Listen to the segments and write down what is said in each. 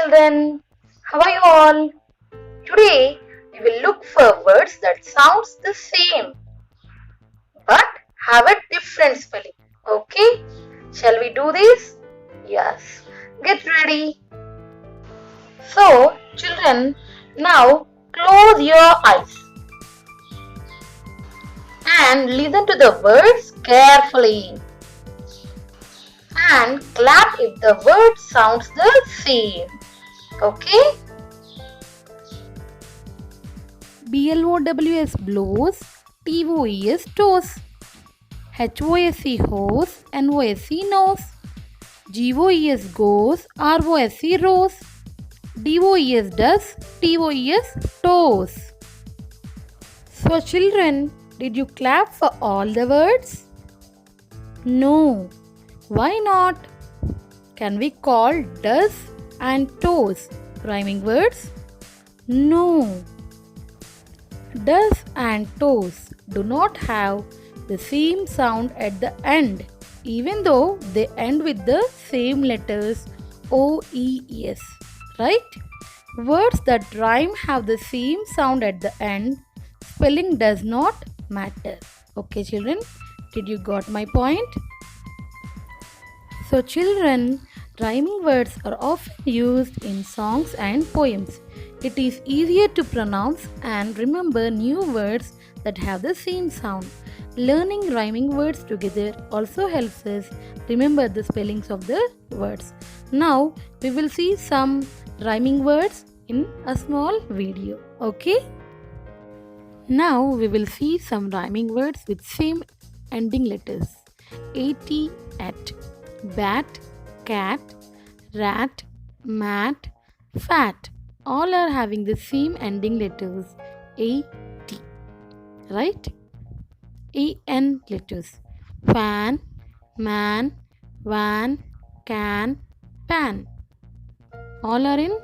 children, how are you all? Today we will look for words that sounds the same but have a different spelling. Okay? Shall we do this? Yes. Get ready. So, children, now close your eyes and listen to the words carefully and clap if the word sounds the same. Okay? BLOWS blows, TOES toes, HOSE hose, NOSE nose, GOES goes, ROSE rose, DOES does, TOES toes. So children, did you clap for all the words? No. Why not? Can we call does and toes rhyming words? No. Does and toes do not have the same sound at the end, even though they end with the same letters OES, right? Words that rhyme have the same sound at the end. Spelling does not matter. Okay, children, did you got my point? So, children, rhyming words are often used in songs and poems. It is easier to pronounce and remember new words that have the same sound. Learning rhyming words together also helps us remember the spellings of the words. Now, we will see some rhyming words in a small video. Okay? Now, we will see some rhyming words with same ending letters. AT, at. Bat, cat, rat, mat, fat. All are having the same ending letters A-T. Right? A-N letters. Fan, man, van, can, pan. All are in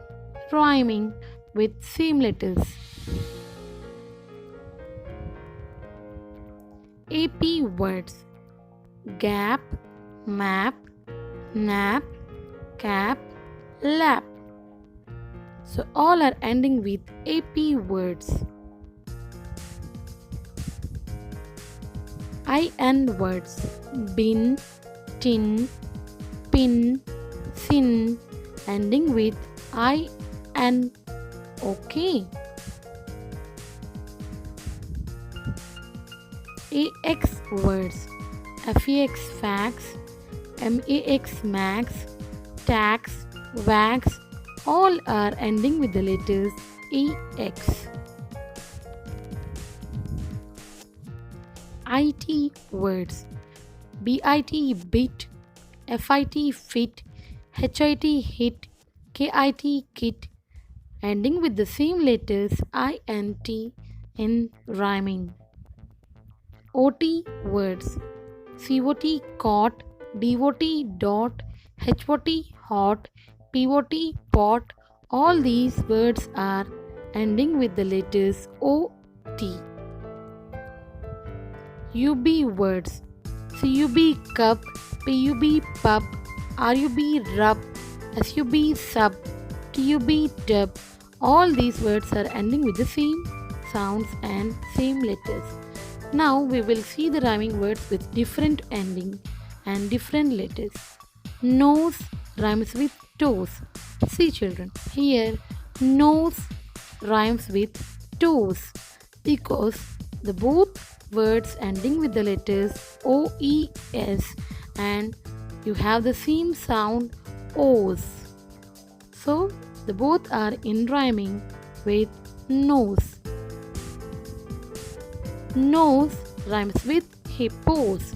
rhyming with same letters. AP words. Gap, map, nap, cap, lap. So all are ending with AP words. IN words. Bin, tin, pin, sin, ending with IN. Okay. AX words. FAX fax, MAX max, tax, wax, all are ending with the letters AX. IT words. BIT bit, FIT fit, HIT hit, KIT kit, ending with the same letters INT in rhyming. OT words. COT caught, DOT dot, HOT hot, POT pot. All these words are ending with the letters OT. UB words. CUB cup, PUB pup, RUB rub, SUB sub, TUB tub. All these words are ending with the same sounds and same letters. Now we will see the rhyming words with different ending and different letters. Nose rhymes with toes. See children, here nose rhymes with toes because the both words ending with the letters OES and you have the same sound O's. So the both are in rhyming with nose. Nose rhymes with hippos.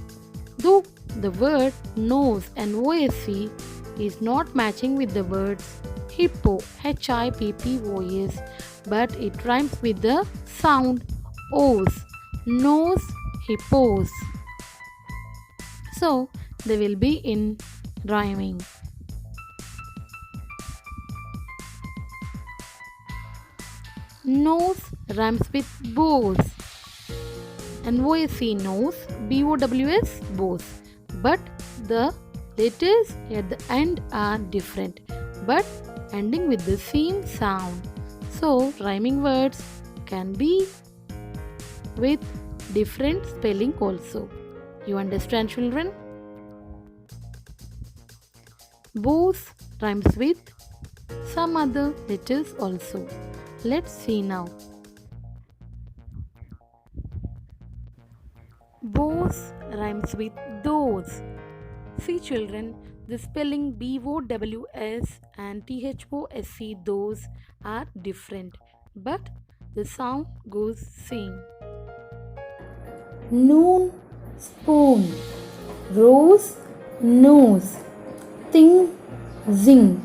Though the word nose and OSC is not matching with the words hippo, HIPPOS, but it rhymes with the sound O's. Nose, hippos. So they will be in rhyming. Nose rhymes with bows. NOSE nose, BOWS bows. But the letters at the end are different. But ending with the same sound. So, rhyming words can be with different spelling also. You understand, children? Both rhymes with some other letters also. Let's see now. Both rhymes with those. See, children, the spelling BOWS and THOSC, those are different, but the sound goes same. Noon, spoon, rose, nose, ting, zing.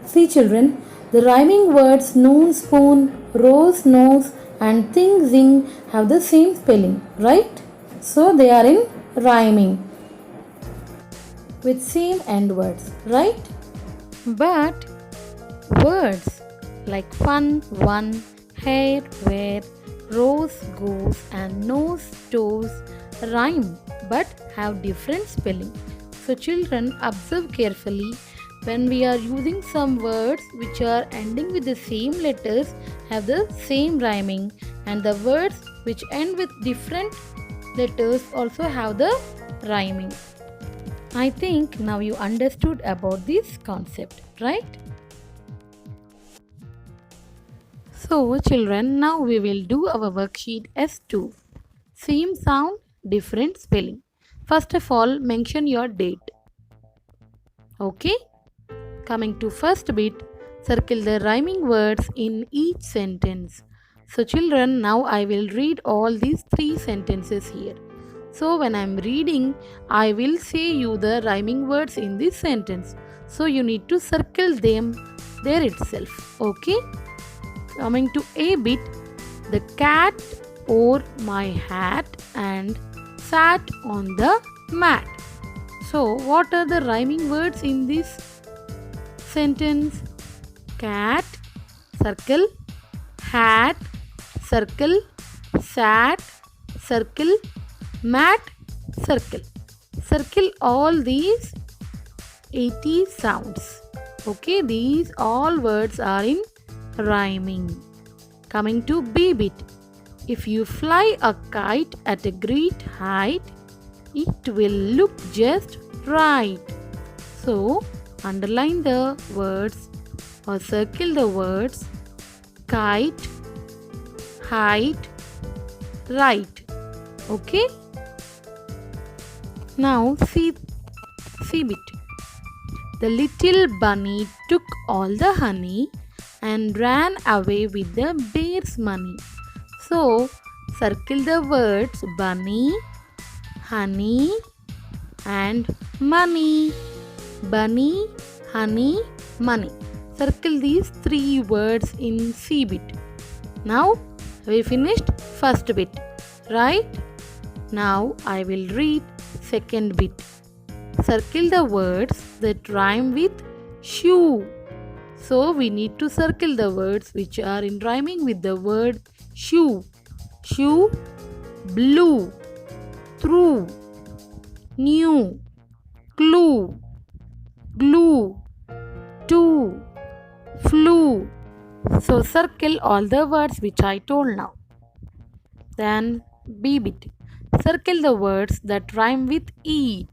See, children, the rhyming words noon, spoon, rose, nose, and ting, zing have the same spelling, right? So they are in rhyming with same end words, right? But words like fun, one, hair, wear, rose, goes, and nose, toes rhyme but have different spelling. So, children, observe carefully when we are using some words which are ending with the same letters have the same rhyming, and the words which end with different letters also have the rhyming. I think now you understood about this concept, right? So, children, now we will do our worksheet S2. Same sound, different spelling. First of all, mention your date. Okay? Coming to first bit, circle the rhyming words in each sentence. So, children, now I will read all these three sentences here. So, when I am reading, I will say you the rhyming words in this sentence. So, you need to circle them there itself. Okay? Coming to A bit, the cat wore my hat and sat on the mat. So, what are the rhyming words in this sentence? Cat, circle, hat, circle, sat, circle, mat, circle. Circle all these 80 sounds. Okay, these all words are in rhyming. Coming to B bit. If you fly a kite at a great height, it will look just right. So, underline the words or circle the words kite, height, right. Okay? Now, C bit. The little bunny took all the honey and ran away with the bear's money. So, circle the words bunny, honey, and money. Bunny, honey, money. Circle these three words in C bit. Now, we finished first bit, right? Now, I will read second bit. Circle the words that rhyme with shoe. So, we need to circle the words which are in rhyming with the word shoe. Shoe, blue, through, new, clue, glue, to, flew. So, circle all the words which I told now. Then, B bit. Circle the words that rhyme with eat.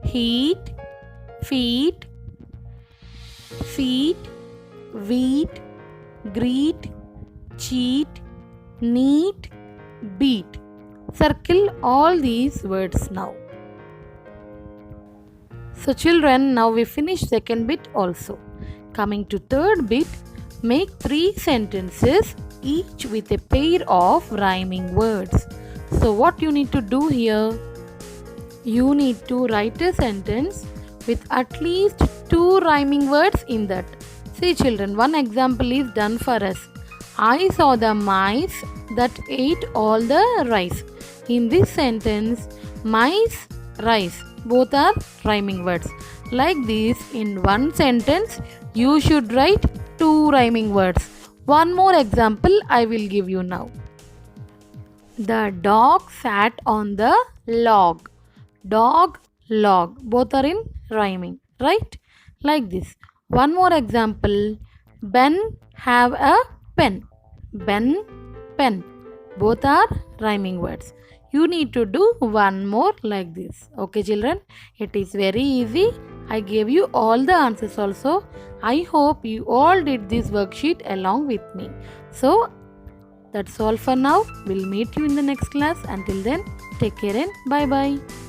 Heat, feet, seat, wheat, greet, cheat, neat, beat. Circle all these words now. So, children, now we finish second bit also. Coming to third bit, make 3 sentences each with a pair of rhyming words. So, what you need to do here? You need to write a sentence with at least 2 rhyming words in that. See, children, one example is done for us. I saw the mice that ate all the rice. In this sentence, mice, rice, both are rhyming words. Like this, in one sentence, you should write 2 rhyming words. One more example I will give you now. The dog sat on the log. Dog, log, both are in rhyming, right? Like this. One more example. Ben have a pen. Ben, pen. Both are rhyming words. You need to do one more like this. Okay, children? It is very easy. I gave you all the answers also. I hope you all did this worksheet along with me. So, that's all for now. We'll meet you in the next class. Until then, take care and bye bye.